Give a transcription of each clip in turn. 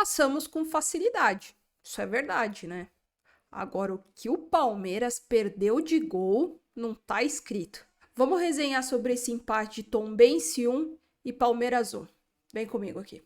passamos com facilidade. Isso é verdade, né? Agora, o que o Palmeiras perdeu de gol não tá escrito. Vamos resenhar sobre esse empate de Tombense 1 e Palmeiras 1. Vem comigo aqui.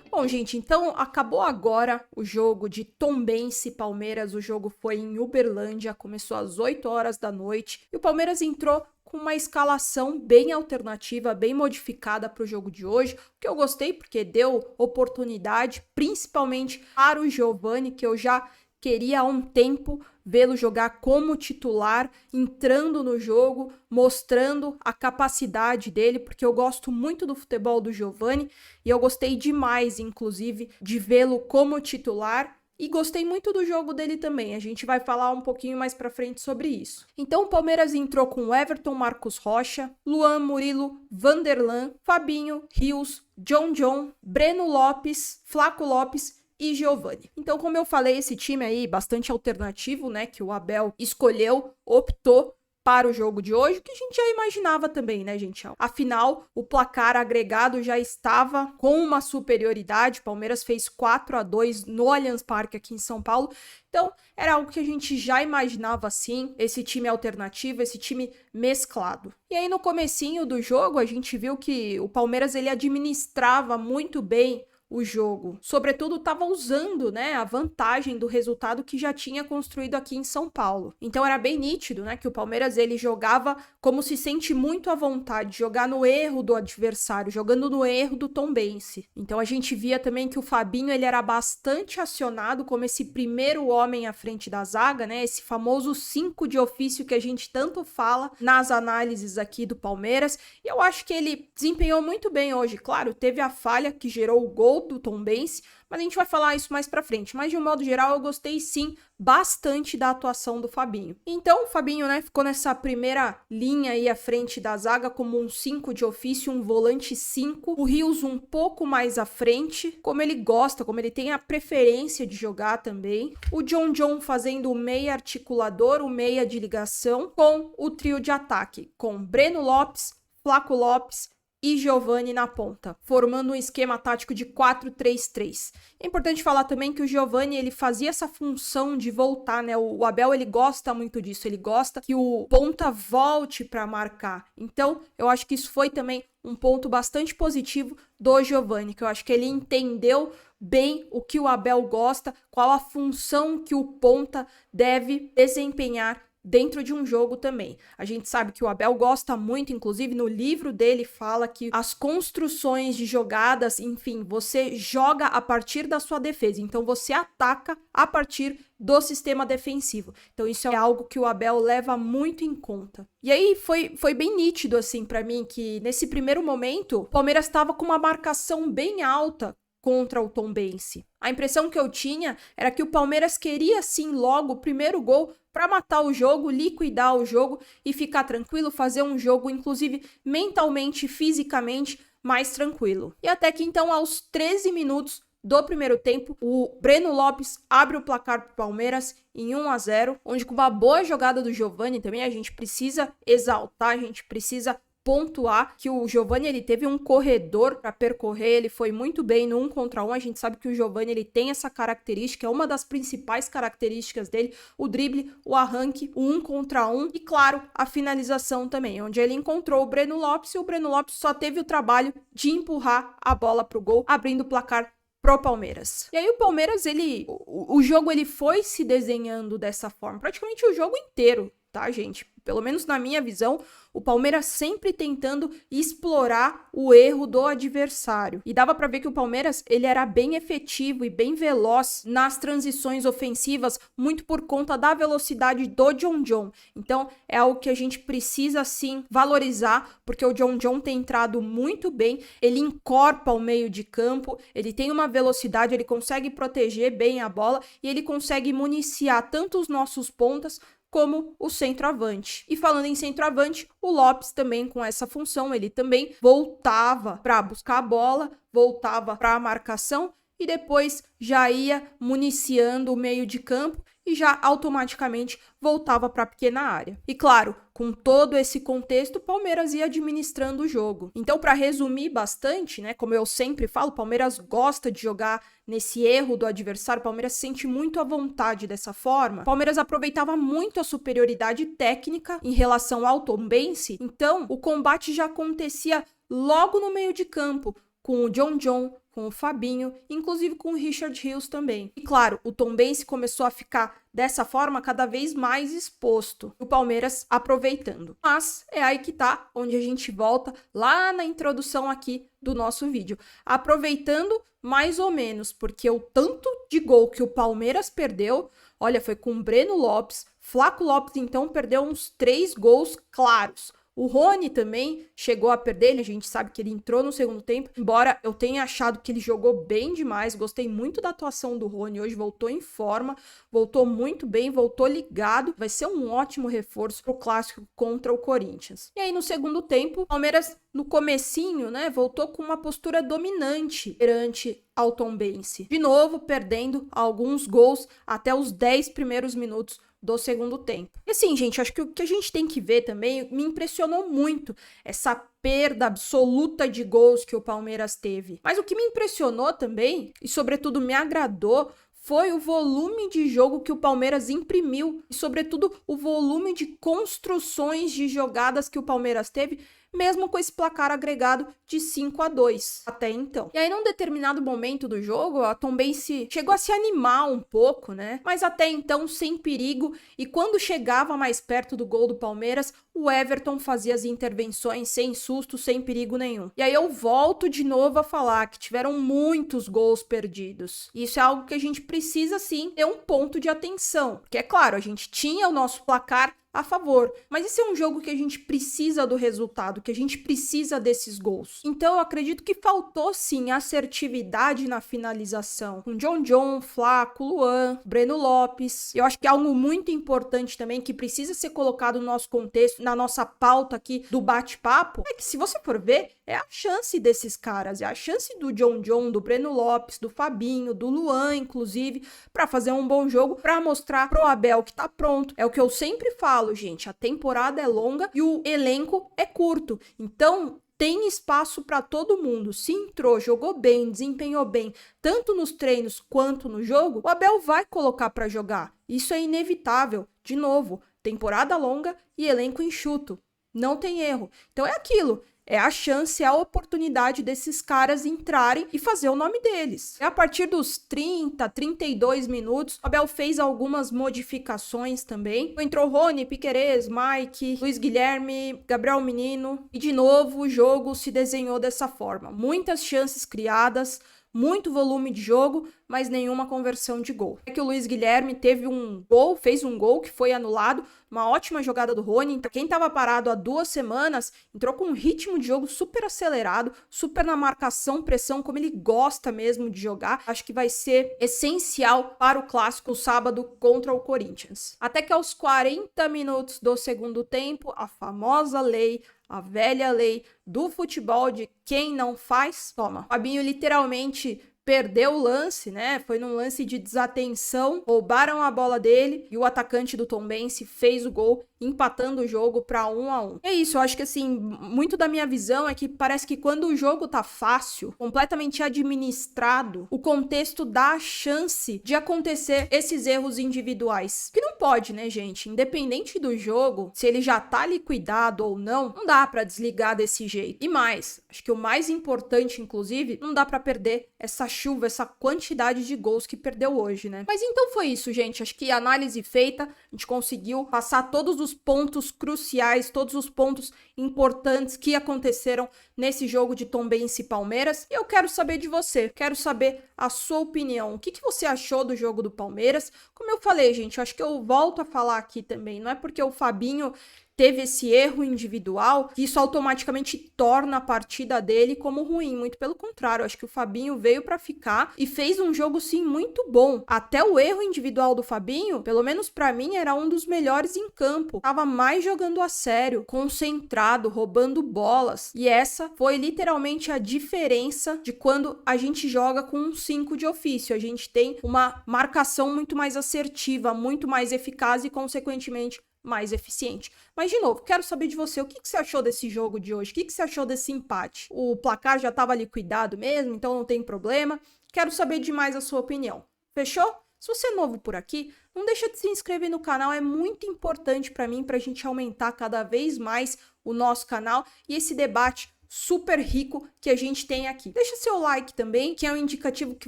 Bom, gente, então acabou agora o jogo de Tombense e Palmeiras. O jogo foi em Uberlândia, começou às 8 horas da noite. E o Palmeiras entrou com uma escalação bem alternativa, bem modificada para o jogo de hoje, o que eu gostei porque deu oportunidade, principalmente para o Giovani, que eu já queria há um tempo vê-lo jogar como titular, entrando no jogo, mostrando a capacidade dele, porque eu gosto muito do futebol do Giovani e eu gostei demais, inclusive, de vê-lo como titular. E gostei muito do jogo dele também, a gente vai falar um pouquinho mais pra frente sobre isso. Então o Palmeiras entrou com Everton, Marcos Rocha, Luan, Murilo, Vanderlan, Fabinho, Rios, John, Breno Lopes, Flaco Lopes e Giovani. Então, como eu falei, esse time aí bastante alternativo, né, que o Abel escolheu, optou para o jogo de hoje, que a gente já imaginava também, né, gente? Afinal, o placar agregado já estava com uma superioridade. O Palmeiras fez 4-2 no Allianz Parque aqui em São Paulo. Então, era algo que a gente já imaginava assim, esse time alternativo, esse time mesclado. E aí, no comecinho do jogo, a gente viu que o Palmeiras ele administrava muito bem o jogo. Sobretudo, estava usando, né, a vantagem do resultado que já tinha construído aqui em São Paulo. Então, era bem nítido, né, que o Palmeiras ele jogava como se sente muito à vontade, jogar no erro do adversário, jogando no erro do Tombense. Então, a gente via também que o Fabinho ele era bastante acionado como esse primeiro homem à frente da zaga, né, esse famoso 5 de ofício que a gente tanto fala nas análises aqui do Palmeiras. E eu acho que ele desempenhou muito bem hoje. Claro, teve a falha que gerou o gol do Tombense, mas a gente vai falar isso mais pra frente. Mas de um modo geral, eu gostei sim bastante da atuação do Fabinho. Então, o Fabinho, né, ficou nessa primeira linha aí à frente da zaga como um 5 de ofício, um volante 5. O Rios um pouco mais à frente, como ele gosta, como ele tem a preferência de jogar também. O John fazendo o meia articulador, o meia de ligação, com o trio de ataque, com Breno Lopes, Flaco Lopes e Giovani na ponta, formando um esquema tático de 4-3-3. É importante falar também que o Giovani, ele fazia essa função de voltar, né? O Abel, ele gosta muito disso, ele gosta que o ponta volte para marcar. Então, eu acho que isso foi também um ponto bastante positivo do Giovani, que eu acho que ele entendeu bem o que o Abel gosta, qual a função que o ponta deve desempenhar dentro de um jogo também. A gente sabe que o Abel gosta muito, inclusive no livro dele fala que as construções de jogadas, enfim, você joga a partir da sua defesa, então você ataca a partir do sistema defensivo. Então isso é algo que o Abel leva muito em conta. E aí foi bem nítido assim para mim que nesse primeiro momento o Palmeiras estava com uma marcação bem alta contra o Tombense. A impressão que eu tinha era que o Palmeiras queria sim logo o primeiro gol para matar o jogo, liquidar o jogo e ficar tranquilo, fazer um jogo inclusive mentalmente, fisicamente mais tranquilo. E até que então aos 13 minutos do primeiro tempo, o Breno Lopes abre o placar para o Palmeiras em 1-0, onde com uma boa jogada do Giovani também a gente precisa exaltar, a gente precisa pontuar que o Giovani ele teve um corredor para percorrer, ele foi muito bem no 1 contra 1, a gente sabe que o Giovani ele tem essa característica, é uma das principais características dele, o drible, o arranque, o 1 contra 1 e claro, a finalização também, onde ele encontrou o Breno Lopes e o Breno Lopes só teve o trabalho de empurrar a bola pro gol, abrindo o placar pro Palmeiras. E aí o Palmeiras, o jogo ele foi se desenhando dessa forma, praticamente o jogo inteiro, tá, gente? Pelo menos na minha visão, o Palmeiras sempre tentando explorar o erro do adversário. E dava para ver que o Palmeiras, ele era bem efetivo e bem veloz nas transições ofensivas, muito por conta da velocidade do John. Então, é algo que a gente precisa sim valorizar, porque o John tem entrado muito bem, ele encorpa o meio de campo, ele tem uma velocidade, ele consegue proteger bem a bola e ele consegue municiar tanto os nossos pontas como o centroavante. E falando em centroavante, o Lopes também com essa função, ele também voltava para buscar a bola, voltava para a marcação e depois já ia municiando o meio de campo e já automaticamente voltava para a pequena área. E claro, com todo esse contexto, o Palmeiras ia administrando o jogo. Então, para resumir bastante, né, como eu sempre falo, o Palmeiras gosta de jogar nesse erro do adversário, o Palmeiras se sente muito à vontade dessa forma. O Palmeiras aproveitava muito a superioridade técnica em relação ao Tombense, então o combate já acontecia logo no meio de campo, com o John, com o Fabinho, inclusive com o Richard Rios também. E claro, o Tombense começou a ficar dessa forma cada vez mais exposto, o Palmeiras aproveitando. Mas é aí que tá, onde a gente volta lá na introdução aqui do nosso vídeo. Aproveitando mais ou menos, porque o tanto de gol que o Palmeiras perdeu, olha, foi com o Breno Lopes, Flaco Lopes então perdeu uns 3 gols claros. O Rony também chegou a perder, a gente sabe que ele entrou no segundo tempo, embora eu tenha achado que ele jogou bem demais, gostei muito da atuação do Rony, hoje voltou em forma, voltou muito bem, voltou ligado, vai ser um ótimo reforço pro clássico contra o Corinthians. E aí no segundo tempo, o Palmeiras no comecinho, né, voltou com uma postura dominante perante ao Tombense, de novo perdendo alguns gols até os 10 primeiros minutos do segundo tempo. E assim, gente, acho que o que a gente tem que ver também, me impressionou muito essa perda absoluta de gols que o Palmeiras teve. Mas o que me impressionou também, e sobretudo me agradou, foi o volume de jogo que o Palmeiras imprimiu e sobretudo o volume de construções de jogadas que o Palmeiras teve, mesmo com esse placar agregado de 5-2 até então. E aí, num determinado momento do jogo, a Tombense chegou a se animar um pouco, né? Mas até então sem perigo, e quando chegava mais perto do gol do Palmeiras, o Everton fazia as intervenções sem susto, sem perigo nenhum. E aí eu volto de novo a falar que tiveram muitos gols perdidos. Isso é algo que a gente precisa sim ter um ponto de atenção, porque é claro, a gente tinha o nosso placar a favor, mas esse é um jogo que a gente precisa do resultado, que a gente precisa desses gols. Então eu acredito que faltou sim assertividade na finalização, com John, Flaco, Luan, Breno Lopes. Eu acho que é algo muito importante também que precisa ser colocado no nosso contexto, na nossa pauta aqui do bate-papo, é que se você for ver, é a chance desses caras, é a chance do John, do Breno Lopes, do Fabinho, do Luan, inclusive, para fazer um bom jogo, para mostrar pro Abel que tá pronto. É o que eu sempre falo, gente, a temporada é longa e o elenco é curto. Então, tem espaço para todo mundo. Se entrou, jogou bem, desempenhou bem, tanto nos treinos quanto no jogo, o Abel vai colocar para jogar. Isso é inevitável. De novo, temporada longa e elenco enxuto. Não tem erro. Então é aquilo. É a chance, é a oportunidade desses caras entrarem e fazer o nome deles. A partir dos 30, 32 minutos, o Abel fez algumas modificações também. Entrou Rony, Piquerez, Mike, Luiz Guilherme, Gabriel Menino. E de novo o jogo se desenhou dessa forma. Muitas chances criadas, muito volume de jogo, mas nenhuma conversão de gol. É que o Luiz Guilherme teve um gol, fez um gol que foi anulado, uma ótima jogada do Rony. Quem estava parado há 2 semanas entrou com um ritmo de jogo super acelerado, super na marcação, pressão, como ele gosta mesmo de jogar. Acho que vai ser essencial para o clássico sábado contra o Corinthians. Até que aos 40 minutos do segundo tempo, a famosa lei, a velha lei do futebol de quem não faz, toma. O Fabinho literalmente perdeu o lance, né? Foi num lance de desatenção, roubaram a bola dele e o atacante do Tombense fez o gol, empatando o jogo para 1-1. É isso, eu acho que assim, muito da minha visão é que parece que quando o jogo tá fácil, completamente administrado, o contexto dá a chance de acontecer esses erros individuais. Que não pode, né, gente? Independente do jogo, se ele já tá liquidado ou não dá para desligar desse jeito. E mais, acho que o mais importante, inclusive, não dá para perder essa chuva, essa quantidade de gols que perdeu hoje, né? Mas então foi isso, gente. Acho que a análise feita, a gente conseguiu passar todos os pontos cruciais, todos os pontos importantes que aconteceram nesse jogo de Tombense e Palmeiras. E eu quero saber de você, quero saber a sua opinião. O que você achou do jogo do Palmeiras? Como eu falei, gente, eu acho que eu volto a falar aqui também. Não é porque o Fabinho teve esse erro individual, que isso automaticamente torna a partida dele como ruim. Muito pelo contrário, acho que o Fabinho veio para ficar e fez um jogo sim muito bom. Até o erro individual do Fabinho, pelo menos para mim, era um dos melhores em campo. Tava mais jogando a sério, concentrado, roubando bolas. E essa foi literalmente a diferença de quando a gente joga com um 5 de ofício. A gente tem uma marcação muito mais assertiva, muito mais eficaz e, consequentemente, mais eficiente. Mas, de novo, quero saber de você, o que você achou desse jogo de hoje? O que você achou desse empate? O placar já estava liquidado mesmo, então não tem problema. Quero saber demais a sua opinião. Fechou? Se você é novo por aqui, não deixa de se inscrever no canal, é muito importante para mim, para a gente aumentar cada vez mais o nosso canal e esse debate super rico que a gente tem aqui. Deixa seu like também, que é um indicativo que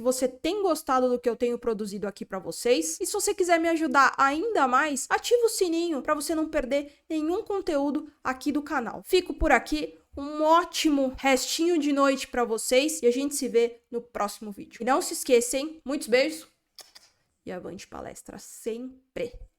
você tem gostado do que eu tenho produzido aqui para vocês. E se você quiser me ajudar ainda mais, ativa o sininho para você não perder nenhum conteúdo aqui do canal. Fico por aqui, um ótimo restinho de noite para vocês e a gente se vê no próximo vídeo. E não se esqueça, hein? Muitos beijos e avante palestra sempre!